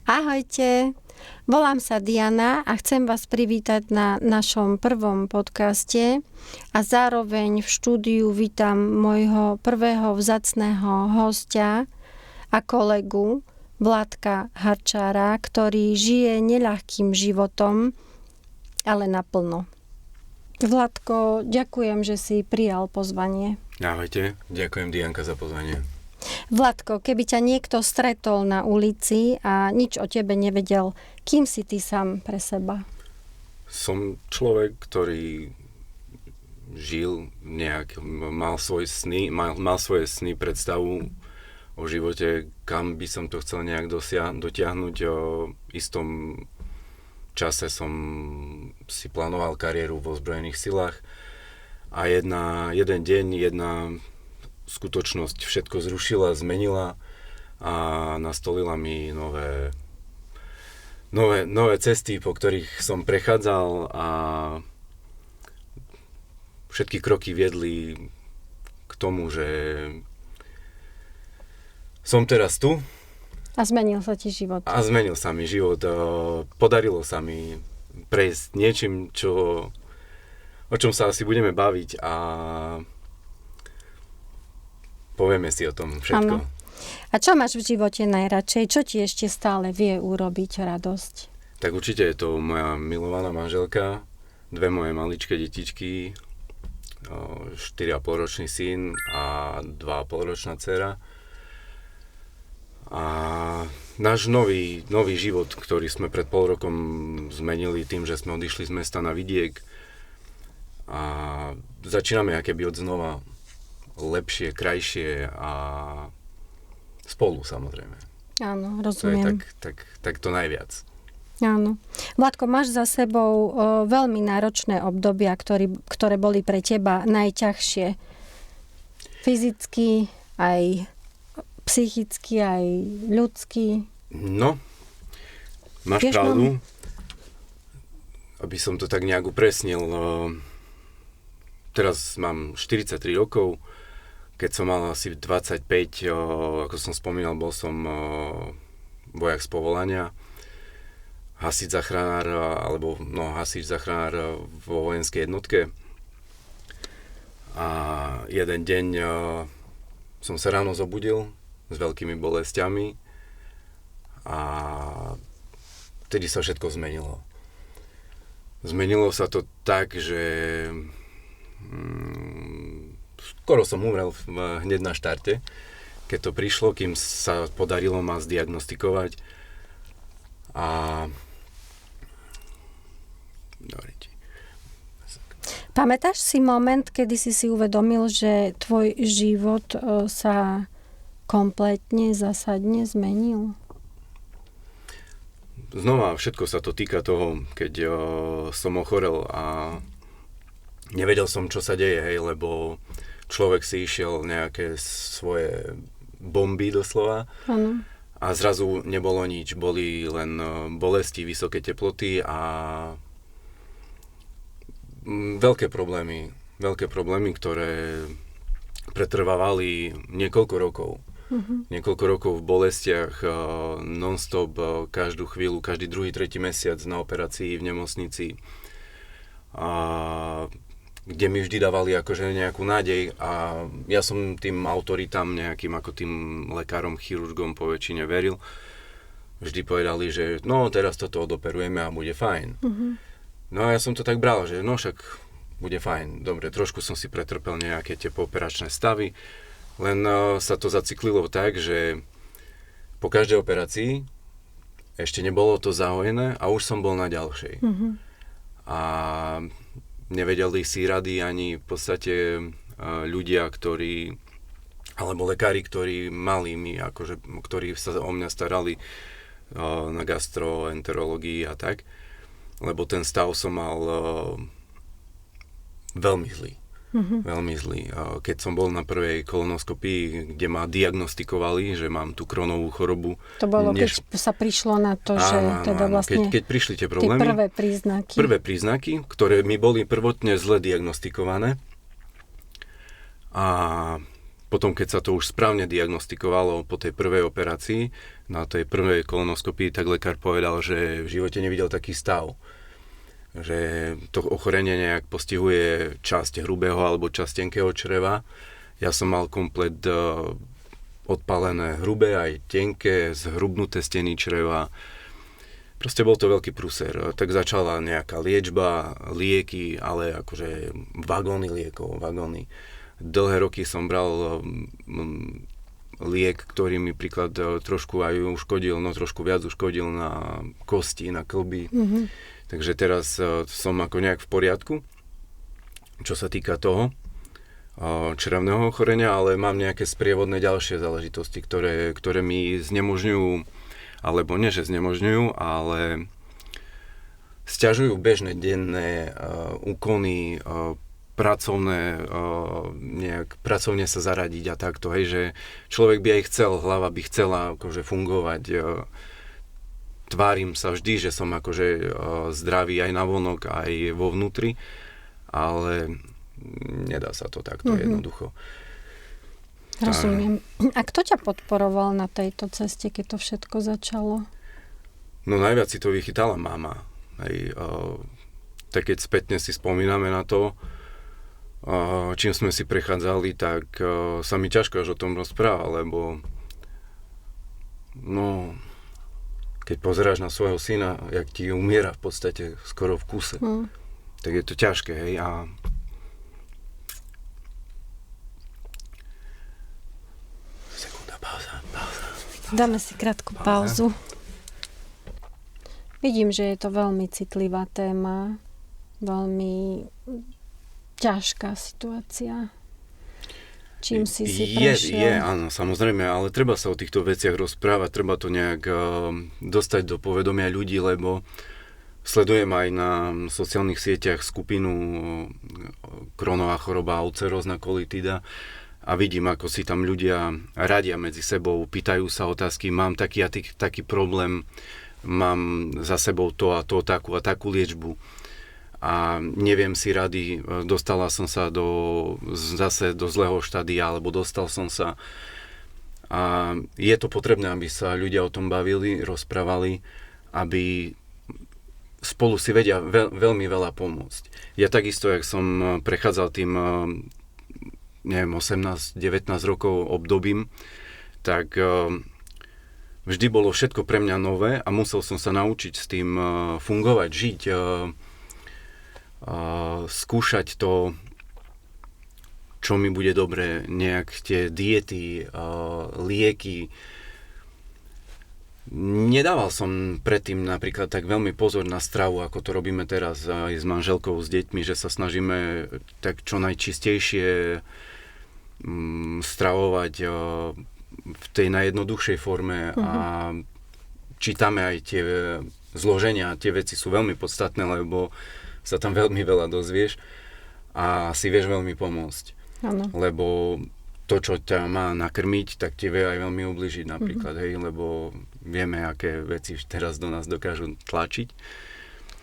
Ahojte, volám sa Diana a chcem vás privítať na našom prvom podcaste a zároveň v štúdiu vítam môjho prvého vzácneho hostia a kolegu Vladka Harčára, ktorý žije neľahkým životom, ale naplno. Vladko, ďakujem, že si prijal pozvanie. Ahojte, ďakujem Dianka za pozvanie. Vladko, keby ťa niekto stretol na ulici a nič o tebe nevedel, kým si ty sám pre seba? Som človek, ktorý žil mal svoje sny, predstavu o živote, kam by som to chcel nejak dotiahnuť. O istom čase som si plánoval kariéru vo ozbrojených silách a jeden deň, jedna skutočnosť všetko zrušila, zmenila a nastolila mi nové cesty, po ktorých som prechádzal a všetky kroky viedli k tomu, že som teraz tu. A zmenil sa ti život. A zmenil sa mi život. Podarilo sa mi prejsť niečím, o čom sa asi budeme baviť a povieme si o tom všetko. Ano. A čo máš v živote najradšej? Čo ti ešte stále vie urobiť radosť? Tak určite je to moja milovaná manželka, 2 moje maličké detičky, 4,5-ročný syn a 2,5-ročná dcera. A náš nový život, ktorý sme pred pol rokom zmenili tým, že sme odišli z mesta na vidiek a začíname akéby od znova lepšie, krajšie a spolu samozrejme. Áno, rozumiem. To je tak to najviac. Áno. Vladko, máš za sebou veľmi náročné obdobia, ktoré boli pre teba najťažšie. Fyzicky, aj psychicky, aj ľudsky. No, máš pravdu. Aby som to tak nejak upresnil, teraz mám 43 rokov. Keď som mal asi 25, ako som spomínal, bol som vojak z povolania, hasič zachránár vo vojenskej jednotke. A jeden deň som sa ráno zobudil s veľkými bolestiami a vtedy sa všetko zmenilo. Zmenilo sa to tak, že skoro som umrel hneď na štarte, keď to prišlo, kým sa podarilo ma zdiagnostikovať. A pamätáš si moment, kedy si uvedomil, že tvoj život sa kompletne, zásadne zmenil? Znova, všetko sa to týka toho, keď som ochorel a nevedel som, čo sa deje, lebo človek si išiel nejaké svoje bomby doslova. Ano. A zrazu nebolo nič, boli len bolesti, vysoké teploty a veľké problémy, ktoré pretrvávali niekoľko rokov. Uh-huh. Niekoľko rokov v bolestiach, non-stop, každú chvíľu, každý druhý, tretí mesiac na operácii v nemocnici. A kde mi vždy dávali akože nejakú nádej a ja som tým autoritám nejakým ako tým lekárom, chirurgom po väčšine veril. Vždy povedali, že no teraz toto odoperujeme a bude fajn. Uh-huh. No a ja som to tak bral, že no však bude fajn. Dobre, trošku som si pretrpel nejaké tie pooperačné stavy, len sa to zacyklilo tak, že po každej operácii ešte nebolo to zahojené a už som bol na ďalšej. Uh-huh. A nevedeli si rady ani v podstate ľudia, alebo lekári, ktorí mali mi, akože, ktorí sa o mňa starali na gastroenterológii a tak, lebo ten stav som mal veľmi zlý. Mm-hmm. Veľmi zlý. Keď som bol na prvej kolonoskopii, kde ma diagnostikovali, že mám tú Crohnovú chorobu. To bolo, keď sa prišlo na to, že teda vlastne keď prišli tie problémy. Tie prvé príznaky. Prvé príznaky, ktoré mi boli prvotne zle diagnostikované. A potom, keď sa to už správne diagnostikovalo po tej prvej operácii, na tej prvej kolonoskopii, tak lekár povedal, že v živote nevidel taký stav. Že to ochorenie nejak postihuje časť hrubého alebo časť tenkého čreva. Ja som mal komplet odpálené hrubé aj tenké, zhrubnuté steny čreva. Proste bol to veľký prúser. Tak začala nejaká liečba, lieky, ale akože vagóny liekov, vagóny. Dlhé roky som bral liek, ktorý mi príklad trošku aj uškodil, no trošku viac uškodil na kosti, na klby. Takže teraz som ako nejak v poriadku, čo sa týka toho črevného ochorenia, ale mám nejaké sprievodné ďalšie záležitosti, ktoré mi znemožňujú, alebo nie, že znemožňujú, ale sťažujú bežné denné úkony, pracovne sa zaradiť a takto, hej, že človek by aj chcel, hlava by chcela akože fungovať, tvárim sa vždy, že som akože zdravý aj navonok, aj vo vnútri, ale nedá sa to takto jednoducho. Rozumiem. A kto ťa podporoval na tejto ceste, keď to všetko začalo? No najviac si to vychytala mama. Hej, tak keď spätne si spomíname na to, čím sme si prechádzali, tak sa mi ťažko až o tom rozpráva, lebo no, keď pozeráš na svojho syna, jak ti umiera v podstate skoro v kuse, tak je to ťažké, hej, a sekunda, pauza. Dáme si krátku pauzu. Vidím, že je to veľmi citlivá téma, veľmi ťažká situácia. Čím si prešiel? Je, áno, samozrejme, ale treba sa o týchto veciach rozprávať, treba to nejak dostať do povedomia ľudí, lebo sledujem aj na sociálnych sieťach skupinu Crohnová choroba, ulcerózna kolitida a vidím, ako si tam ľudia radia medzi sebou, pýtajú sa otázky, mám taký a taký problém, mám za sebou to a to, takú a takú liečbu. A neviem si rady, dostala som sa zase do zlého štádia, alebo dostal som sa. A je to potrebné, aby sa ľudia o tom bavili, rozprávali, aby spolu si vedia veľmi veľa pomôcť. Ja takisto, jak som prechádzal tým, neviem, 18-19 rokov obdobím, tak vždy bolo všetko pre mňa nové a musel som sa naučiť s tým fungovať, žiť, skúšať to, čo mi bude dobre, nejak tie diety, lieky. Nedával som predtým napríklad tak veľmi pozor na stravu, ako to robíme teraz aj s manželkou, s deťmi, že sa snažíme tak čo najčistejšie stravovať v tej najjednoduchšej forme a čítame aj tie zloženia, tie veci sú veľmi podstatné, lebo sa tam veľmi veľa dozvieš a si vieš veľmi pomôcť. Ano. Lebo to, čo ťa má nakrmiť, tak ti vie aj veľmi ubližiť napríklad, hej, lebo vieme, aké veci teraz do nás dokážu tlačiť.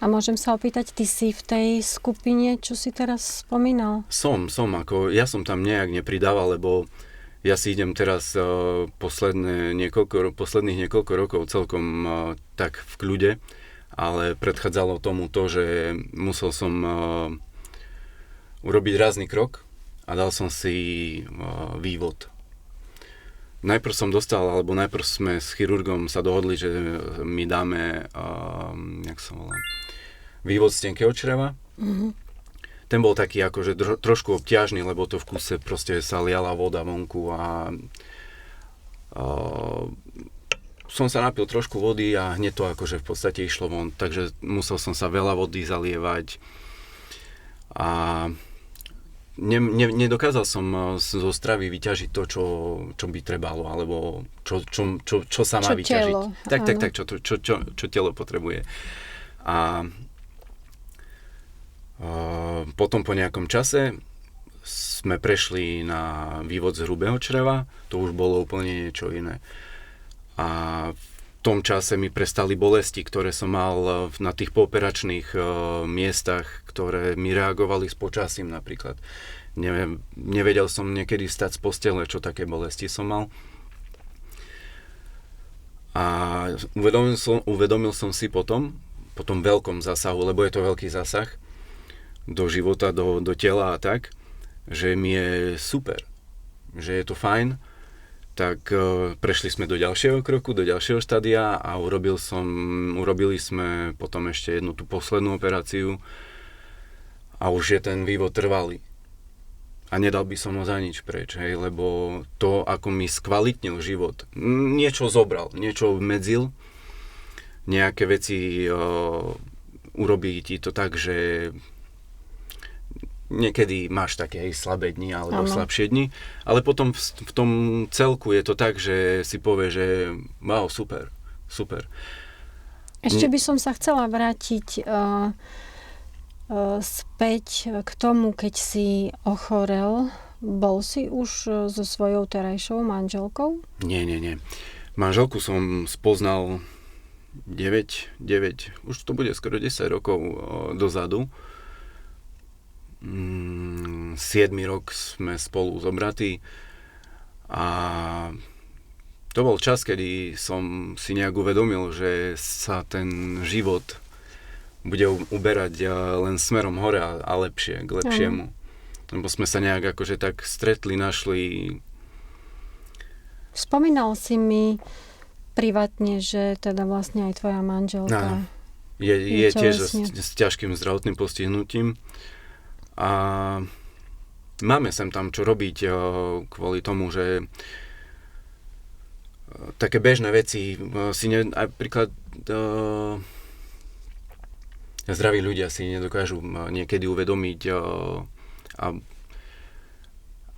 A môžem sa opýtať, ty si v tej skupine, čo si teraz spomínal? Ja som tam nejak nepridával, lebo ja si idem teraz posledných niekoľko rokov celkom tak v kľude, ale predchádzalo tomu to, že musel som urobiť rázny krok a dal som si vývod. Najprv sme s chirurgom sa dohodli, že mi dáme vývod z tenkého čreva. Ten bol taký akože trošku obťažný, lebo to v kuse proste sa liala voda vonku a som sa napil trošku vody a hneď to akože v podstate išlo von, takže musel som sa veľa vody zalievať a nedokázal som zo stravy vyťažiť to, čo by trebalo, alebo čo sa má vyťažiť. Telo, tak, čo telo potrebuje. A potom po nejakom čase sme prešli na vývod z hrubého čreva, to už bolo úplne niečo iné. A v tom čase mi prestali bolesti, ktoré som mal na tých pooperačných miestach, ktoré mi reagovali s počasím napríklad. Nevedel som niekedy vstať z postele, čo také bolesti som mal. A uvedomil som si po tom veľkom zásahu, lebo je to veľký zásah do života, do tela a tak, že mi je super, že je to fajn. Tak prešli sme do ďalšieho kroku, do ďalšieho štádia a urobili sme potom ešte jednu tú poslednú operáciu a už je ten vývod trvalý. A nedal by som ho za nič preč, hej, lebo to, ako mi skvalitnil život, niečo zobral, niečo obmedzil, nejaké veci urobí ti to tak, že niekedy máš také aj slabé dni alebo slabšie dni, ale potom v tom celku je to tak, že si povie, že wow, super. Ešte by som sa chcela vrátiť späť k tomu, keď si ochorel. Bol si už so svojou terajšou manželkou? Nie. Manželku som spoznal 9, už to bude skoro 10 rokov dozadu. 7. rok sme spolu zobratí a to bol čas, kedy som si nejak uvedomil, že sa ten život bude uberať len smerom hore a lepšie, k lepšiemu. Lebo sme sa nejak akože tak stretli, našli. Spomínal si mi privátne, že teda vlastne aj tvoja manželka je tiež s ťažkým zdravotným postihnutím. A máme sem tam čo robiť kvôli tomu, že také bežné veci si napríklad zdraví ľudia si nedokážu niekedy uvedomiť,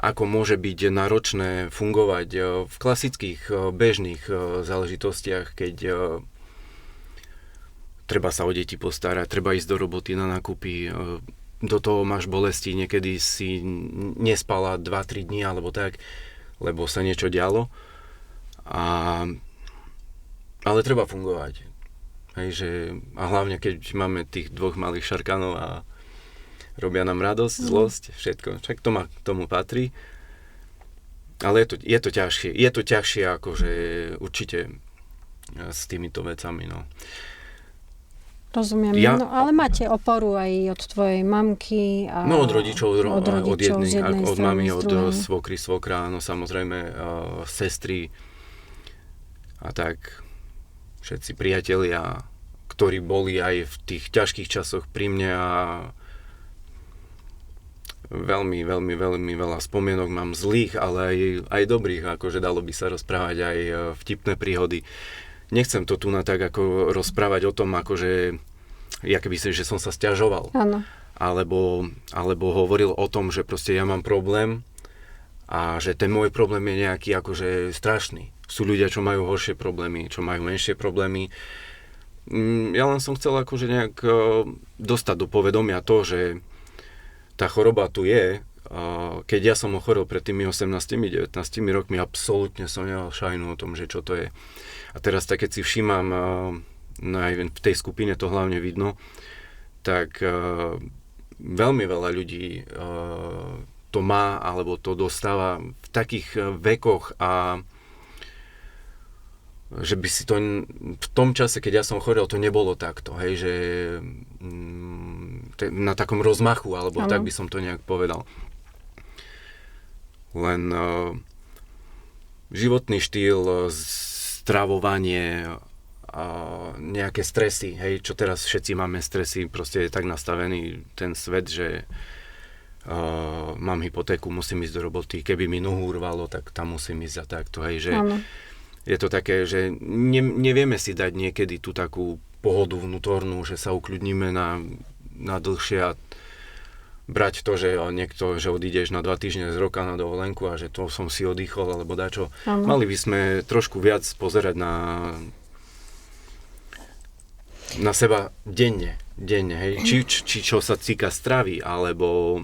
ako môže byť náročné fungovať v klasických bežných záležitostiach, keď treba sa o deti postarať, treba ísť do roboty na nákupy, do toho máš bolesti, niekedy si nespala 2-3 dní alebo tak, lebo sa niečo dialo. Ale treba fungovať. A hlavne, keď máme tých dvoch malých šarkanov a robia nám radosť, zlosť, všetko. Však to k tomu patrí. Ale je to ťažšie. Je to ťažšie akože určite s týmito vecami. No. Rozumiem. No, ale máte oporu aj od tvojej mamky. A od rodičov, od jednej od mamy, od svokry, svokra, no samozrejme sestry a tak. Všetci priatelia, ktorí boli aj v tých ťažkých časoch pri mne a veľmi veľa spomienok mám zlých, ale aj dobrých, akože dalo by sa rozprávať aj vtipné príhody. Nechcem to tu na tak ako rozprávať o tom, akože ja keby si, že som sa sťažoval. Áno. Alebo hovoril o tom, že proste ja mám problém a že ten môj problém je nejaký akože strašný. Sú ľudia, čo majú horšie problémy, čo majú menšie problémy. Ja len som chcel akože nejak dostať do povedomia to, že tá choroba tu je. Keď ja som ochorel pred tými 18-19 rokmi, absolútne som nemal šajnu o tom, že čo to je. A teraz tak, keď si všímam, aj v tej skupine to hlavne vidno, tak veľmi veľa ľudí to má, alebo to dostáva v takých vekoch a že by si to v tom čase, keď ja som chorel, to nebolo takto, hej, že na takom rozmachu, alebo tak by som to nejak povedal. Len životný štýl, stravovanie, nejaké stresy, hej, čo teraz všetci máme stresy, proste je tak nastavený ten svet, že mám hypotéku, musím ísť do roboty, keby mi nohu urvalo, tak tam musím ísť a takto, hej, že je to také, že nevieme si dať niekedy tú takú pohodu vnútornú, že sa ukľudníme na dlhšie a brať to, že niekto, že odídeš na 2 týždne z roka na dovolenku a že to som si oddychol, alebo dačo. Mali by sme trošku viac pozerať na seba denne, hej. Či čo sa týka stravy, alebo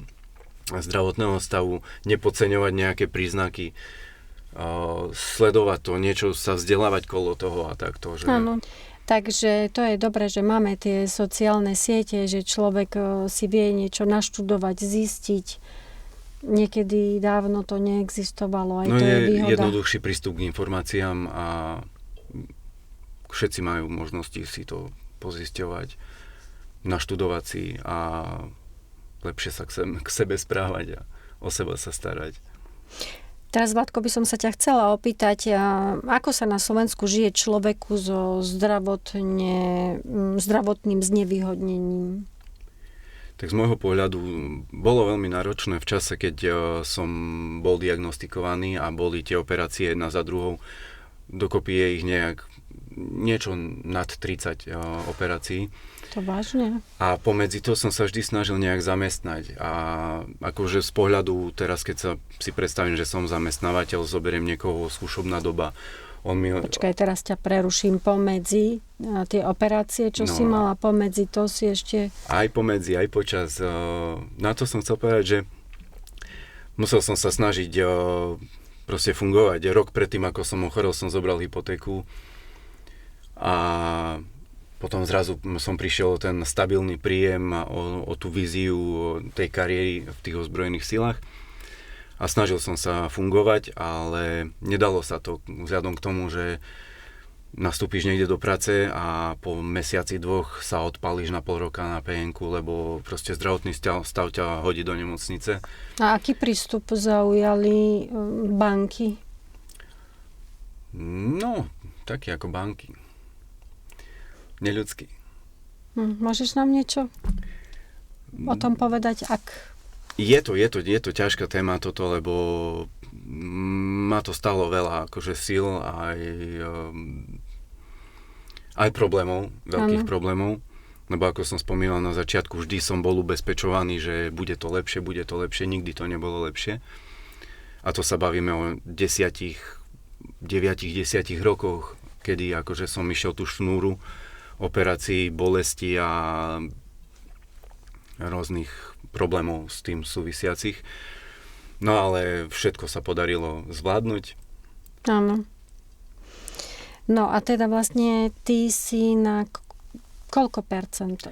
zdravotného stavu, nepodceňovať nejaké príznaky, sledovať to, niečo sa vzdelávať kolo toho a takto. Že... Áno. Takže to je dobré, že máme tie sociálne siete, že človek si vie niečo naštudovať, zistiť. niekedy dávno to neexistovalo. Aj No to je je výhoda. jednoduchší prístup k informáciám a všetci majú možnosti si to pozisťovať, naštudovať si a lepšie sa k sebe správať a o seba sa starať. Teraz, Vladko, by som sa ťa chcela opýtať, ako sa na Slovensku žije človeku so zdravotným znevýhodnením? Tak z môjho pohľadu bolo veľmi náročné v čase, keď som bol diagnostikovaný a boli tie operácie jedna za druhou. Dokopy je ich niečo nad 30 operácií. To vážne? A pomedzi to som sa vždy snažil nejak zamestnať. A akože z pohľadu, teraz keď sa si predstavím, že som zamestnávateľ, zoberiem niekoho, skúšobná doba. Počkaj, teraz ťa preruším pomedzi tie operácie, čo si mala pomedzi, to si ešte... Aj pomedzi, aj počas. Na to som chcel povedať, že musel som sa snažiť proste fungovať. Rok predtým, ako som ochorel, som zobral hypotéku a potom zrazu som prišiel o ten stabilný príjem, o tú víziu tej kariéry v tých ozbrojených silách a snažil som sa fungovať, ale nedalo sa to vzhľadom k tomu, že nastúpiš niekde do práce a po mesiaci dvoch sa odpálíš na pol roka na PN-ku, lebo proste zdravotný stav ťa hodí do nemocnice. A aký prístup zaujali banky? No, taký ako banky. Neľudský. Môžeš nám niečo o tom povedať, ak... Je to ťažká téma toto, lebo ma to stalo veľa akože síl aj problémov, veľkých problémov. Lebo ako som spomínal na začiatku, vždy som bol ubezpečovaný, že bude to lepšie, nikdy to nebolo lepšie. A to sa bavíme o 9-10 rokoch, kedy akože som išiel tú šnúru operácií, bolesti a rôznych problémov s tým súvisiacich. No ale všetko sa podarilo zvládnuť. Áno. No a teda vlastne ty si na koľko percent?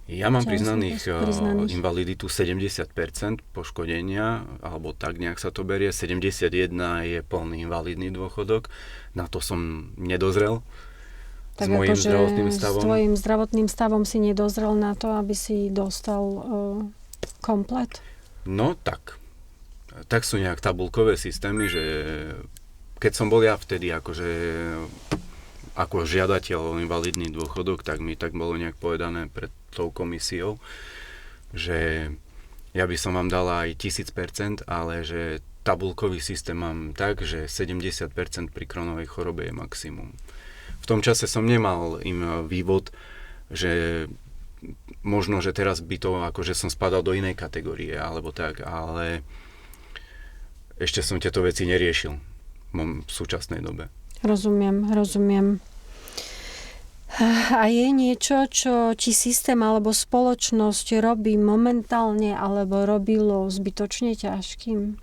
Ja mám priznaných invaliditu 70% poškodenia, alebo tak nejak sa to berie. 71 je plný invalidný dôchodok. Na to som nedozrel. Tak s mojím zdravotným stavom. S tvojím zdravotným stavom si nedozrel na to, aby si dostal komplet? No tak. Tak sú nejak tabulkové systémy, že keď som bol ja vtedy akože ako žiadateľ o invalidný dôchodok, tak mi tak bolo nejak povedané pred tou komisiou, že ja by som vám dala aj 1000%, ale že tabulkový systém mám tak, že 70% pri kronovej chorobe je maximum. V tom čase som nemal im vývod, že možno, že teraz by to akože som spadal do inej kategórie, alebo tak, ale ešte som tieto veci neriešil v súčasnej dobe. Rozumiem. A je niečo, čo ti systém alebo spoločnosť robí momentálne alebo robilo zbytočne ťažkým?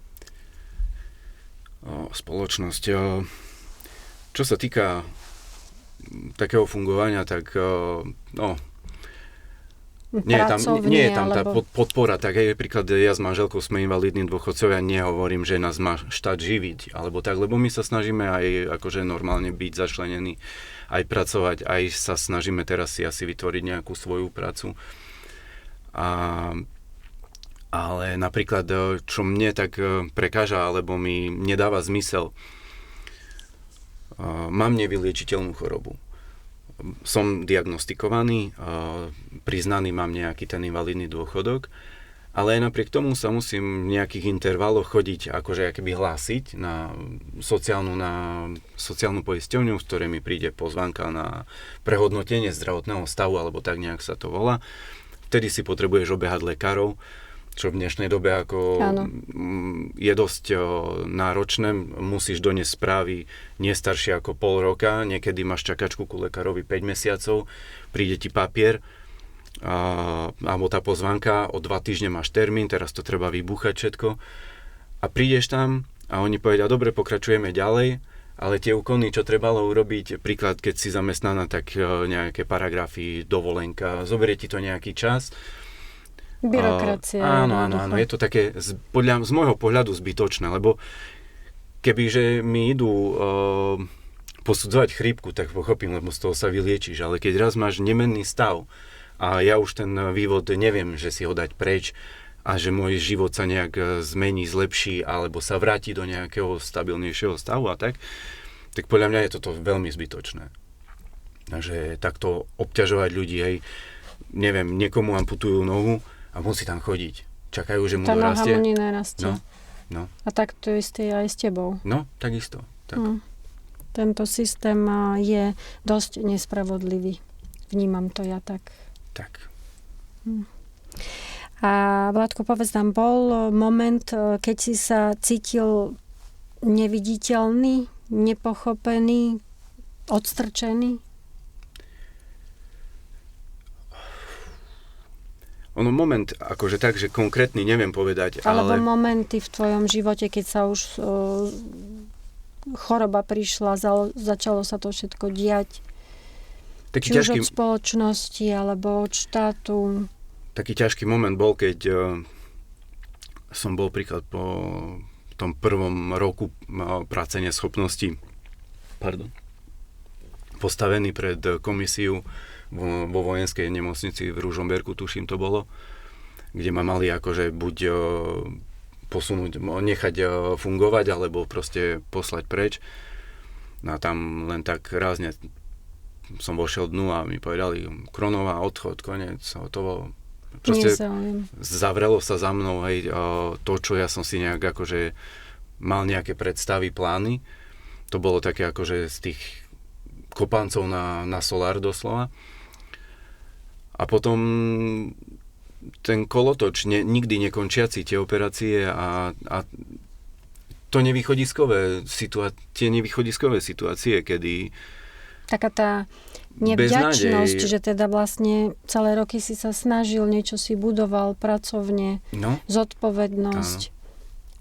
Spoločnosť. Čo sa týka takého fungovania, tak nie je tam tá podpora. Tak aj príklad, ja s manželkou sme invalidní dôchodcovia, nehovorím, že nás má štát živiť, alebo tak, lebo my sa snažíme aj akože normálne byť začlenení, aj pracovať, aj sa snažíme teraz si asi vytvoriť nejakú svoju prácu. Ale napríklad, čo mne tak prekáža, alebo mi nedáva zmysel, mám nevyliečiteľnú chorobu. Som diagnostikovaný, priznaný mám nejaký ten invalidný dôchodok, ale aj napriek tomu sa musím v nejakých intervaloch chodiť, akože akoby hlásiť na sociálnu poisťovňu, z ktorej mi príde pozvánka na prehodnotenie zdravotného stavu, alebo tak nejak sa to volá. Vtedy si potrebuješ obehať lekárov, čo v dnešnej dobe ako je dosť náročné. Musíš doniesť správy nie staršie ako pol roka. Niekedy máš čakačku ku lekárovi 5 mesiacov. Príde ti papier alebo tá pozvánka, o 2 týždne máš termín, teraz to treba vybúchať všetko. A prídeš tam a oni povedia, dobre, pokračujeme ďalej, ale tie úkony, čo trebalo urobiť, príklad, keď si zamestnaná, tak nejaké paragrafy, dovolenka, zoberie ti to nejaký čas. Byrokracia. Áno, je to také z môjho pohľadu zbytočné, lebo kebyže mi idú posudzovať chrípku, tak pochopím, lebo z toho sa vyliečiš, ale keď raz máš nemenný stav a ja už ten vývod neviem, že si ho dať preč a že môj život sa nejak zmení, zlepší alebo sa vráti do nejakého stabilnejšieho stavu a tak podľa mňa je toto veľmi zbytočné. Takže takto obťažovať ľudí, hej, neviem, niekomu amputujú nohu a musí tam chodiť. Čakajú, že mu dorastie. Tá noha mu nerastie. No. A tak to isté aj s tebou. No, takisto. Tak. Tento systém je dosť nespravodlivý. Vnímam to ja tak. Tak. A Vládko, povedz nám, bol moment, keď si sa cítil neviditeľný, nepochopený, odstrčený? Ono moment, akože tak, že konkrétny neviem povedať, Alebo ale... momenty v tvojom živote, keď sa už choroba prišla, začalo sa to všetko diať. Taký či ťažký, už od spoločnosti, alebo od štátu. Taký ťažký moment bol, keď som bol príklad po tom prvom roku práce neschopnosti postavený pred komisiu vo vojenskej nemocnici v Ružomberku, tuším to bolo, kde ma mali akože buď posunúť, nechať fungovať, alebo proste poslať preč. No a tam len tak rázne som vošiel dnu a mi povedali Kronová, odchod, koniec, hotovo. Proste zavrelo sa za mnou, hej, to, čo ja som si nejak akože mal nejaké predstavy, plány. To bolo také akože z tých kopancov na solár doslova. A potom ten kolotoč, nikdy nekončiaci tie operácie a tie nevýchodiskové situácie, kedy taká tá nevďačnosť, že teda vlastne celé roky si sa snažil, niečo si budoval pracovne, zodpovednosť. Áno.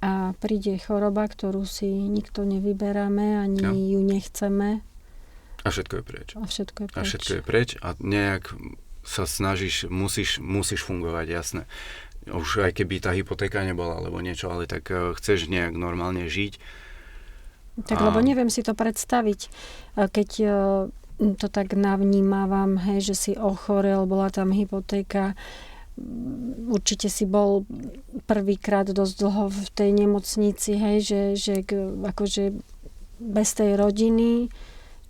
A príde choroba, ktorú si nikto nevyberáme, ani ju nechceme. A všetko je preč. A všetko je preč a nejak sa snažíš, musíš fungovať, jasné. Už aj keby tá hypotéka nebola, alebo niečo, ale tak chceš nejak normálne žiť. Tak, lebo neviem si to predstaviť, keď to tak navnímavam, hej, že si ochorel, bola tam hypotéka, určite si bol prvýkrát dosť dlho v tej nemocnici, hej, že akože bez tej rodiny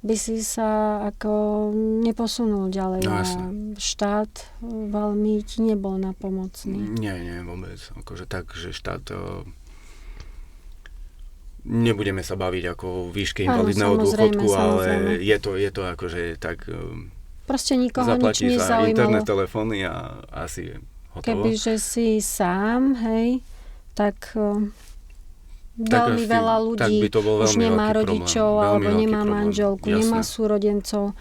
by si sa ako neposunul ďalej. No, a štát veľmi ti nebol napomocný. Nie, vôbec. Akože tak, že štát... Nebudeme sa baviť ako o výške invalidného dôchodku, ale je to akože tak... Proste nikoho nič nezaujímalo. Zaplatí za internet, telefóny a asi hotovo. Kebyže si sám, hej, tak... veľmi veľa ľudí už nemá rodičov, alebo nemá manželku, nemá súrodencov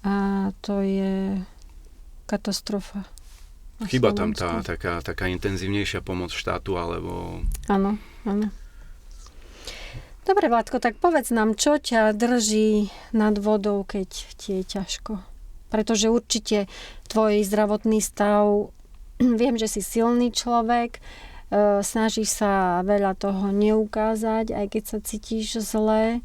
a to je katastrofa. Chýba tam tá taká intenzívnejšia pomoc štátu, alebo... Áno. Dobre, Vládko, tak povedz nám, čo ťa drží nad vodou, keď ti je ťažko. Pretože určite tvoj zdravotný stav, viem, že si silný človek, snažíš sa veľa toho neukázať, aj keď sa cítiš zle,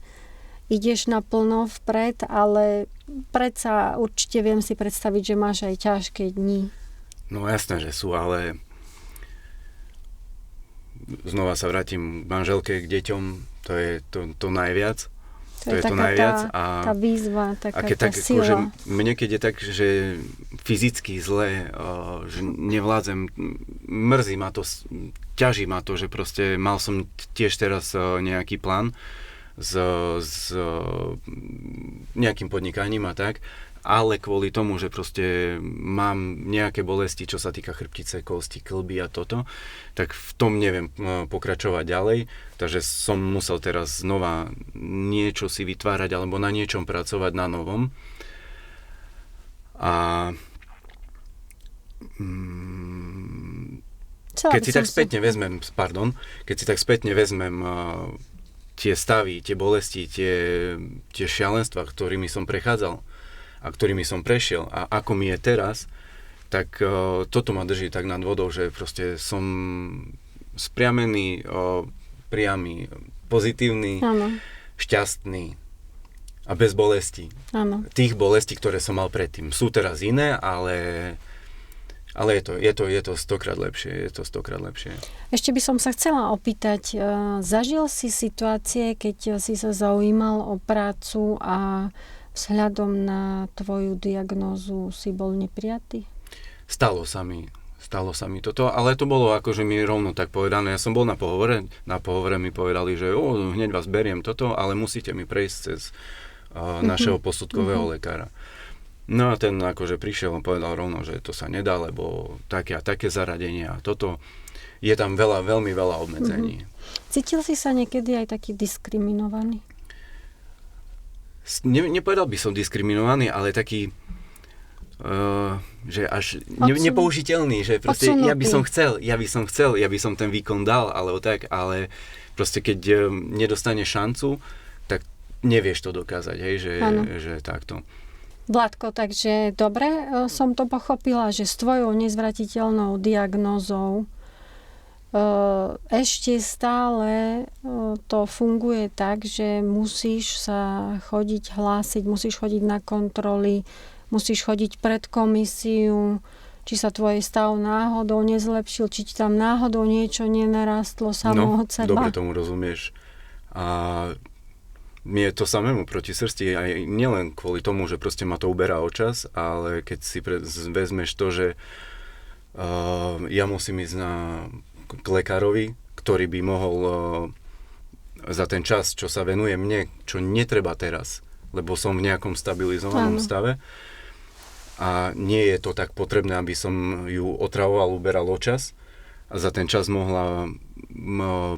ideš naplno vpred, ale predsa určite viem si predstaviť, že máš aj ťažké dni. No jasné, že sú, ale znova sa vrátim k manželke, k deťom, to je to najviac. To je to najviac. Tá výzva, taká tá sila. Akože mne keď je tak, že fyzicky zle, že nevládzem, mrzí ma to, ťaží ma to, že proste mal som tiež teraz nejaký plán s nejakým podnikaním a tak, ale kvôli tomu, že proste mám nejaké bolesti, čo sa týka chrbtice, kosti, kĺby a toto, tak v tom neviem pokračovať ďalej, takže som musel teraz znova niečo si vytvárať alebo na niečom pracovať na novom. A keď si tak spätne vezmem tie stavy, tie bolesti, tie šialenstva, ktorými som prechádzal a ktorými som prešiel a ako mi je teraz, tak toto ma drží tak nad vodou, že proste som spriamený, priamy, pozitívny, Áno. šťastný a bez bolesti. Áno. Tých bolestí, ktoré som mal predtým, sú teraz iné, ale je to stokrát lepšie. Ešte by som sa chcela opýtať, zažil si situácie, keď si sa zaujímal o prácu a vzhľadom na tvoju diagnózu si bol neprijatý? Stalo sa mi toto, ale to bolo akože mi rovno tak povedané. Ja som bol na pohovore mi povedali, že hneď vás beriem toto, ale musíte mi prejsť cez našeho posudkového lekára. No a ten akože prišiel a povedal rovno, že to sa nedá, lebo také a také zaradenia a toto. Je tam veľmi veľa obmedzení. Cítil si sa niekedy aj taký diskriminovaný? Nepovedal by som diskriminovaný, ale taký že až nepoužiteľný, že proste ja by som chcel, ten výkon dal, alebo tak, ale proste keď nedostane šancu, tak nevieš to dokázať, hej, že takto. Vládko, takže dobre som to pochopila, že s tvojou nezvratiteľnou diagnózou ešte stále to funguje tak, že musíš sa chodiť hlásiť, musíš chodiť na kontroly, musíš chodiť pred komisiu, či sa tvoj stav náhodou nezlepšil, či ti tam náhodou niečo nenarastlo samo od seba. Dobre tomu rozumieš. A mi je to samému proti srsti, aj nielen kvôli tomu, že proste ma to uberá o čas, ale keď si vezmeš to, že ja musím ísť k lekárovi, ktorý by mohol za ten čas, čo sa venuje mne, čo netreba teraz, lebo som v nejakom stabilizovanom stave a nie je to tak potrebné, aby som ju otravoval, uberal o čas a za ten čas mohla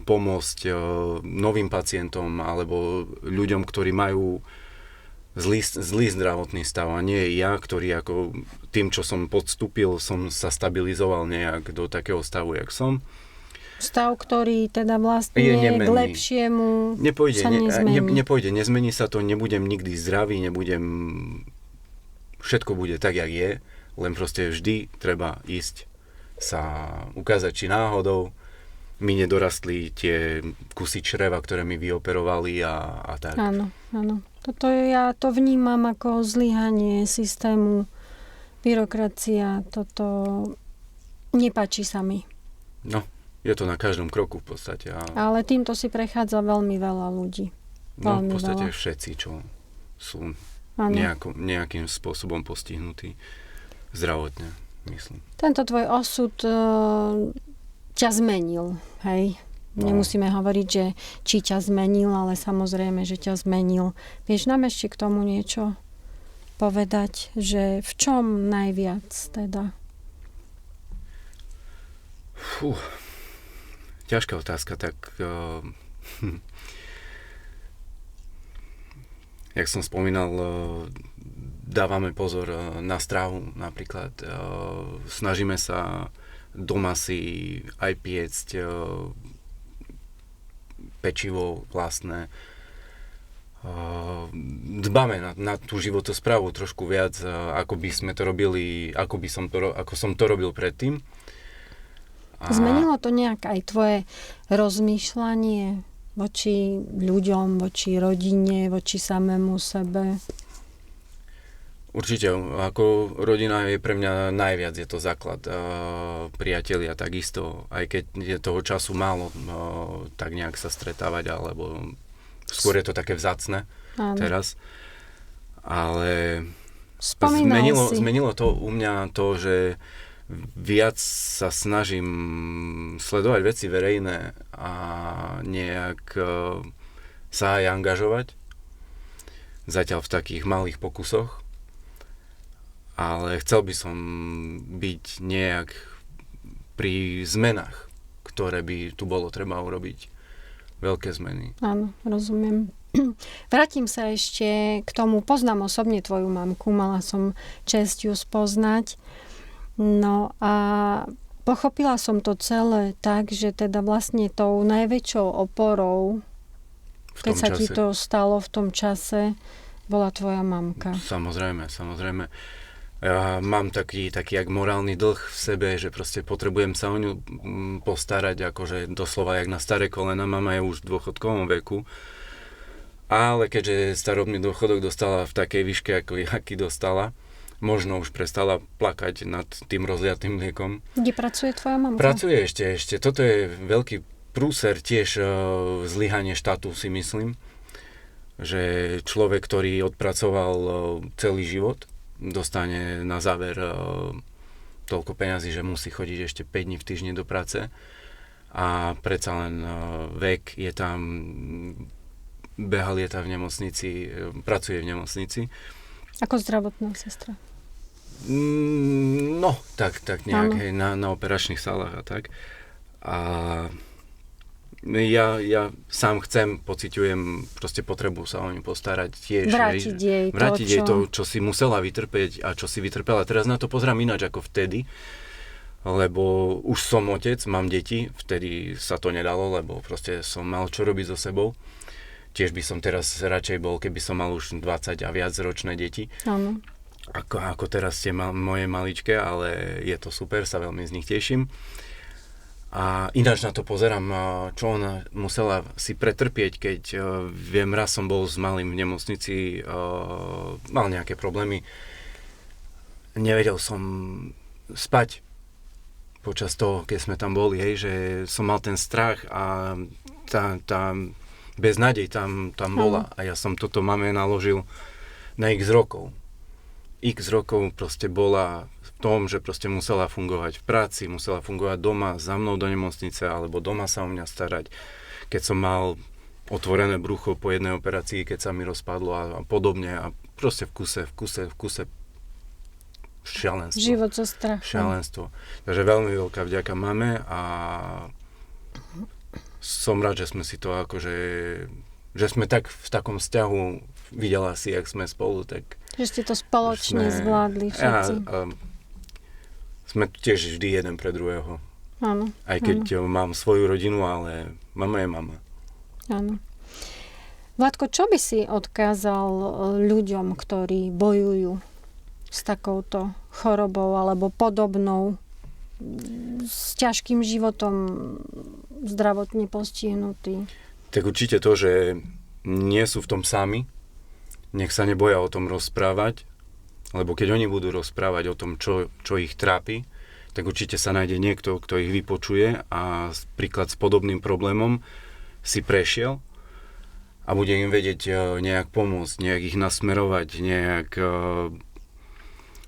pomôcť novým pacientom alebo ľuďom, ktorí majú zlý zdravotný stav a nie ja, ktorý ako tým, čo som podstúpil, som sa stabilizoval nejak do takého stavu, jak som. Stav, ktorý teda vlastne k lepšiemu sa nezmení. Nepôjde, nezmení sa to, nebudem nikdy zdravý, všetko bude tak, jak je, len proste vždy treba ísť sa ukázať, či náhodou mi nedorastli tie kusy čreva, ktoré mi vyoperovali a tak. Áno. Toto ja to vnímam ako zlyhanie systému, byrokracia, toto nepáči sa mi. No, je to na každom kroku v podstate. Ale týmto si prechádza veľmi veľa ľudí. No, v podstate všetci, čo sú nejakým spôsobom postihnutí zdravotne, myslím. Tento tvoj osud ťa zmenil, hej? No. Nemusíme hovoriť, že či ťa zmenil, ale samozrejme, že ťa zmenil. Vieš nám ešte k tomu niečo povedať, že v čom najviac teda? Ťažká otázka, tak jak som spomínal, dávame pozor na stravu napríklad. Snažíme sa doma si aj piecť pečivo vlastné. Dbáme na tú životosprávu trošku viac, ako by sme to robili, ako som to robil predtým. Zmenilo to nejak aj tvoje rozmýšľanie voči ľuďom, voči rodine, voči samému sebe? Určite, ako rodina je pre mňa najviac, je to základ. Priatelia takisto, aj keď je toho času málo, tak nejak sa stretávať, alebo skôr je to také vzácne teraz. Ale zmenilo to u mňa to, že viac sa snažím sledovať veci verejné a nejak sa aj angažovať. Zatiaľ v takých malých pokusoch. Ale chcel by som byť nejak pri zmenách, ktoré by tu bolo treba urobiť. Veľké zmeny. Áno, rozumiem. Vrátim sa ešte k tomu. Poznám osobne tvoju mamku, mala som česť ju spoznať. No a pochopila som to celé tak, že teda vlastne tou najväčšou oporou, keď sa ti to stalo v tom čase, bola tvoja mamka. Samozrejme. Ja mám taký jak morálny dlh v sebe, že proste potrebujem sa o ňu postarať, akože doslova jak na staré kolena. Mama je už v dôchodkovom veku, ale keďže starobný dôchodok dostala v takej výške, aký dostala, možno už prestala plakať nad tým rozliatým mliekom. Kde pracuje tvoja mamka? Pracuje ešte. Toto je veľký prúser, tiež zlyhanie štátu, si myslím, že človek, ktorý odpracoval celý život, dostane na záver toľko peňazí, že musí chodiť ešte 5 dní v týždni do práce a predsa len vek je tam, beha lieta v nemocnici, pracuje v nemocnici. Ako zdravotná sestra? No, tak nejak, hej, na operačných sálach a tak. A ja sám pociťujem proste potrebu sa o ňu postarať tiež. Vrátiť jej to, čo si musela vytrpeť a čo si vytrpela. Teraz na to pozerám ináč ako vtedy, lebo už som otec, mám deti, vtedy sa to nedalo, lebo proste som mal čo robiť so sebou. Tiež by som teraz radšej bol, keby som mal už 20 a viac ročné deti. Áno. Ako teraz ste moje maličké, ale je to super, sa veľmi z nich teším. A ináč na to pozerám, čo ona musela si pretrpieť, keď viem, raz som bol s malým v nemocnici, mal nejaké problémy. Nevedel som spať počas toho, keď sme tam boli, hej, že som mal ten strach a tá beznádej tam bola. A ja som toto mame naložil na x rokov. X rokov proste bola v tom, že proste musela fungovať v práci, musela fungovať doma za mnou do nemocnice, alebo doma sa o mňa starať. Keď som mal otvorené brucho po jednej operácii, keď sa mi rozpadlo a podobne. A proste v kuse šialenstvo. Život so strachom. Šialenstvo. Takže veľmi veľká vďaka mame a som rád, že sme si to akože, že sme tak v takom vzťahu, videla si, jak sme spolu, tak že ste to spoločne zvládli všetci. Sme tiež vždy jeden pre druhého. Áno. Aj keď mám svoju rodinu, ale mama je mama. Áno. Vladko, čo by si odkázal ľuďom, ktorí bojujú s takouto chorobou alebo podobnou, s ťažkým životom, zdravotne postihnutí? Tak určite to, že nie sú v tom sami, nech sa neboja o tom rozprávať, lebo keď oni budú rozprávať o tom, čo ich trápi, tak určite sa nájde niekto, kto ich vypočuje a príklad s podobným problémom si prešiel a bude im vedieť nejak pomôcť, nejak ich nasmerovať, nejak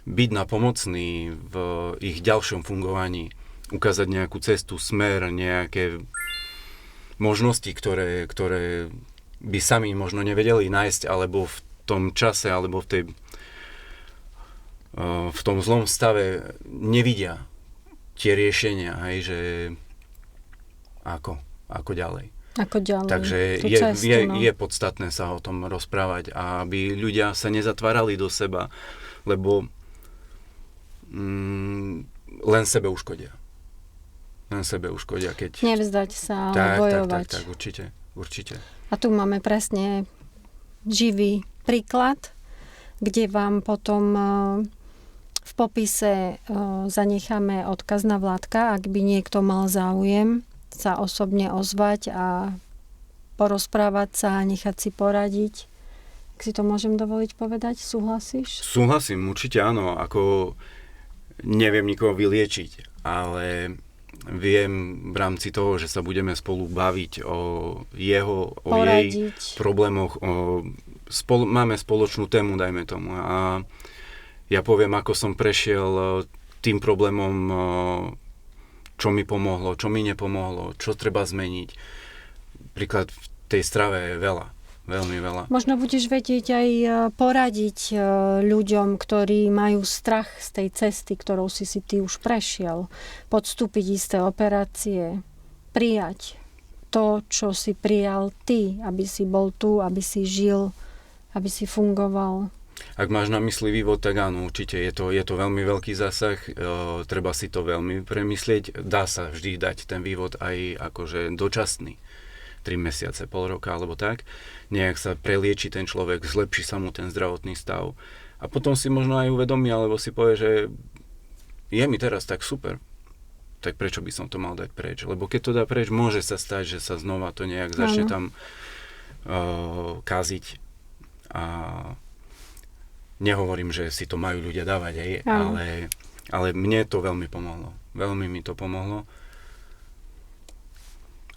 byť napomocný v ich ďalšom fungovaní, ukázať nejakú cestu, smer, nejaké možnosti, ktoré by sami možno nevedeli nájsť, alebo v tom čase, alebo v tom zlom stave nevidia tie riešenia, hej, že ako ďalej. Ako ďalej. Takže je podstatné sa o tom rozprávať, aby ľudia sa nezatvárali do seba, lebo len sebe uškodia. Keď... Nevzdať sa, ale bojovať. Tak, určite. A tu máme presne živý príklad, kde vám potom v popise zanecháme odkaz na Vladka, ak by niekto mal záujem sa osobne ozvať a porozprávať sa a nechať si poradiť. Ak si to môžem dovoliť povedať, súhlasíš? Súhlasím, určite áno. Ako neviem nikoho vyliečiť, ale viem v rámci toho, že sa budeme spolu baviť o jej problémoch, máme spoločnú tému, dajme tomu. A ja poviem, ako som prešiel tým problémom, čo mi pomohlo, čo mi nepomohlo, čo treba zmeniť. Príklad v tej strave je veľa. Veľmi veľa. Možno budeš vedieť aj poradiť ľuďom, ktorí majú strach z tej cesty, ktorou si ty už prešiel. Podstúpiť isté operácie, prijať to, čo si prijal ty, aby si bol tu, aby si žil, aby si fungoval. Ak máš na mysli vývod, tak áno, určite je to veľmi veľký zásah, treba si to veľmi premyslieť. Dá sa vždy dať ten vývod aj akože dočasný. 3 mesiace, pol roka alebo tak. Nejak sa prelieči ten človek, zlepší sa mu ten zdravotný stav A potom si možno aj uvedomí, alebo si povie, že je mi teraz tak super, tak prečo by som to mal dať preč? Lebo keď to dá preč, môže sa stať, že sa znova to nejak začne tam kaziť. A nehovorím, že si to majú ľudia dávať, ale mne to veľmi pomohlo. Veľmi mi to pomohlo.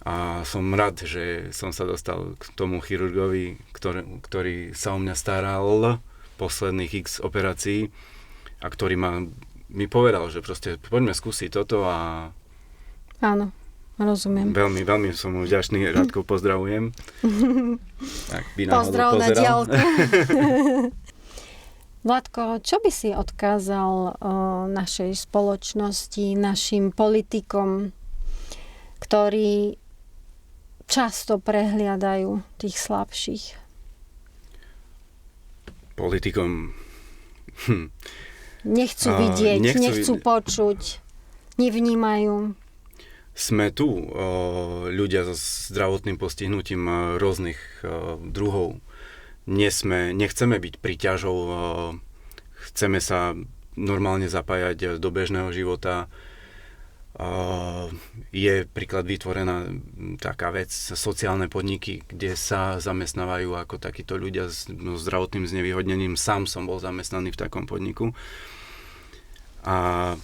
A som rád, že som sa dostal k tomu chirurgovi, ktorý sa o mňa staral posledných x operácií a ktorý mi povedal, že proste poďme skúsiť toto a... Áno, rozumiem. Veľmi, veľmi som mu vďačný, Radko, pozdravujem. Tak by pozdrav na diaľku. Vladko, čo by si odkázal našej spoločnosti, našim politikom, ktorí často prehliadajú tých slabších? Politikom... Nechcú vidieť, nechcú počuť, nevnímajú. Sme tu ľudia so zdravotným postihnutím rôznych druhov. Nechceme byť príťažou, chceme sa normálne zapájať do bežného života. Je príklad vytvorená taká vec, sociálne podniky, kde sa zamestnávajú ako takíto ľudia s zdravotným znevýhodnením. Sám som bol zamestnaný v takom podniku. A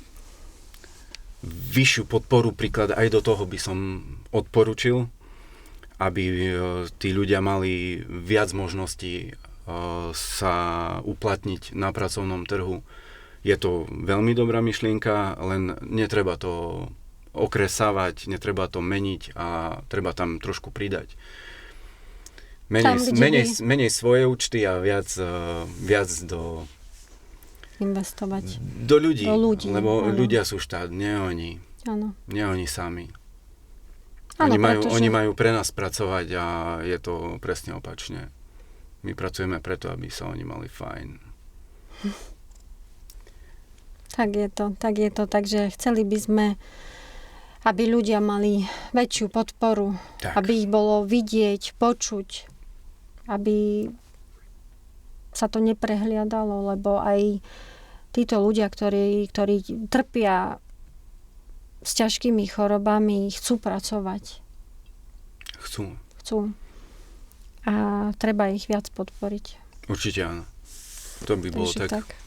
vyššiu podporu príklad aj do toho by som odporučil, aby tí ľudia mali viac možností sa uplatniť na pracovnom trhu. Je to veľmi dobrá myšlienka, len netreba to okresávať, netreba to meniť a treba tam trošku pridať. Menej svoje účty a viac do... investovať. Do ľudí, lebo áno. Ľudia sú štát, nie oni. Áno. Nie oni sami. Áno, oni majú pre nás pracovať a je to presne opačne. My pracujeme preto, aby sa oni mali fajn. Tak je to. Takže chceli by sme, aby ľudia mali väčšiu podporu, aby ich bolo vidieť, počuť, aby sa to neprehliadalo, lebo aj títo ľudia, ktorí trpia s ťažkými chorobami, chcú pracovať. Chcú. A treba ich viac podporiť. Určite áno. To by bolo tak.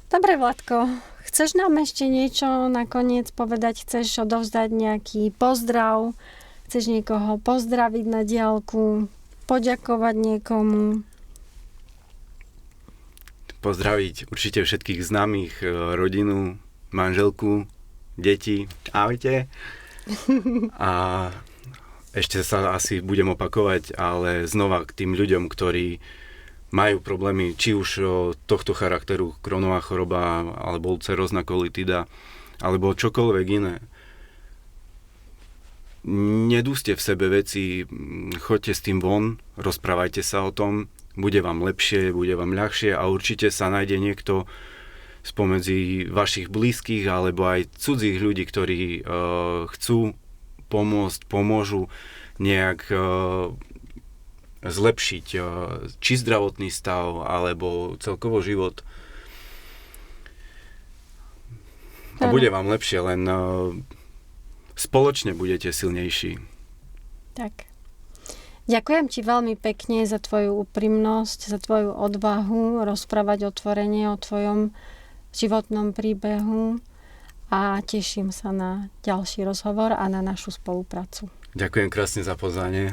Dobre, Vladko, chceš nám ešte niečo nakoniec povedať? Chceš odovzdať nejaký pozdrav? Chceš niekoho pozdraviť na diaľku? Poďakovať niekomu? Pozdraviť určite všetkých známych, rodinu, manželku, deti. Ahojte. A ešte sa asi budem opakovať, ale znova k tým ľuďom, ktorí majú problémy, či už tohto charakteru, Crohnová choroba, alebo ulcerózna kolitida, alebo čokoľvek iné. Nedúste v sebe veci, choďte s tým von, rozprávajte sa o tom, bude vám lepšie, bude vám ľahšie a určite sa nájde niekto spomedzi vašich blízkych alebo aj cudzích ľudí, ktorí chcú pomôcť, pomôžu nejak zlepšiť či zdravotný stav, alebo celkovo život. A bude vám lepšie, len spoločne budete silnejší. Tak. Ďakujem ti veľmi pekne za tvoju úprimnosť, za tvoju odvahu rozprávať otvorene o tvojom životnom príbehu a teším sa na ďalší rozhovor a na našu spoluprácu. Ďakujem krásne za pozvanie.